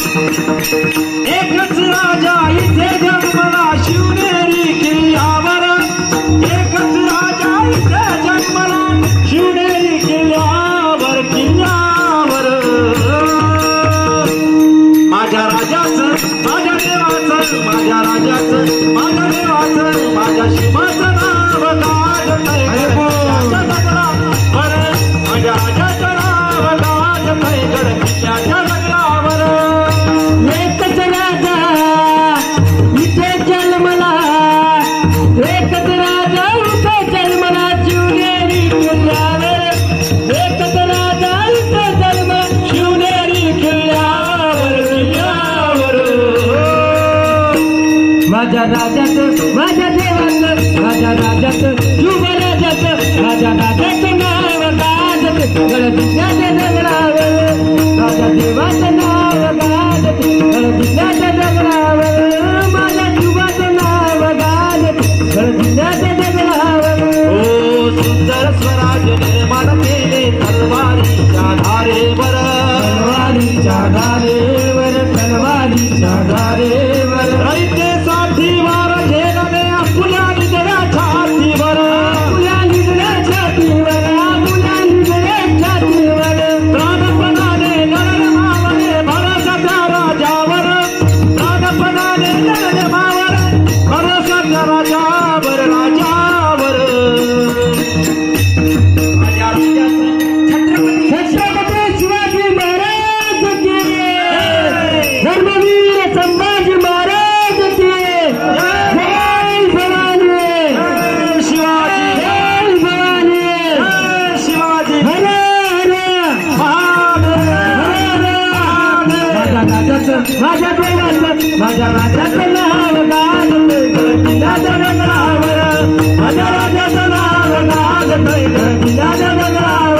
एकच राजा इथे जन्मला शिवनेरी किल्ल्यावर, एकच राजा इथे जन्मला शिवनेरी किल्ल्यावर, किल्ल्यावर. माझ्या राजाचं, माझ्या देवाचं, माझ्या राजाचं, माझ्या देवाचं, माझ्या शिवाचं नाव गाजतंय गडकिल्ल्याच्या दगडावर, माझ्या राजाचं नाव गाजतंय गडकिल्ल्याच्या दगडावर. एकच राजा इथे जन्मला, एकच राजा इथे जन्मला शिवनेरी किल्ल्यावर, एकच राजा इथे जन्मला शिवनेरी किल्ल्यावर, किल्ल्यावर. माझ्या राजाचं, माझ्या देवाचं, माझ्या राजाचं, युवराजाचं, माझ्या राजाचं नाव गाजत गडकिल्ल्याच्या दगडावर, माझ्या देवाचं नाव गाजत गडकिल्ल्याच्या दगडावर, माझ्या युवाचं नाव गाजत गडकिल्ल्याच्या दगडावर. ओ सुंदर स्वराज निर्माण केले तलवारीच्या धारेवर, तलवारीच्या धारेवर, तलवारीच्या धारेवर. रयतेसाठी वार झेलले आपुल्या निजऱ्या छातीवर, आपुल्या निजऱ्या छातीवर, आपुल्या निजऱ्या छातीवर. प्राणपणाने लढले मावळे भरोसा त्या राजावर, प्राणपणाने लढले मावळे भरोसा त्या राजावर, राजावर. माझ्या राजाचं छत्रपती शिवाजी महाराज की, धर्मवीर संभाजी महाराज की. जय भवानी, शिवाजी, जय भवानी, शिवाजी हर हर माझ्या देवाचं, माझ्या राजाचं नाव गाजतंय गडकिल्ल्याच्या दगडावर, माझ्या राजाचं नाव गाजतंय गडकिल्ल्याच्या दगडावर.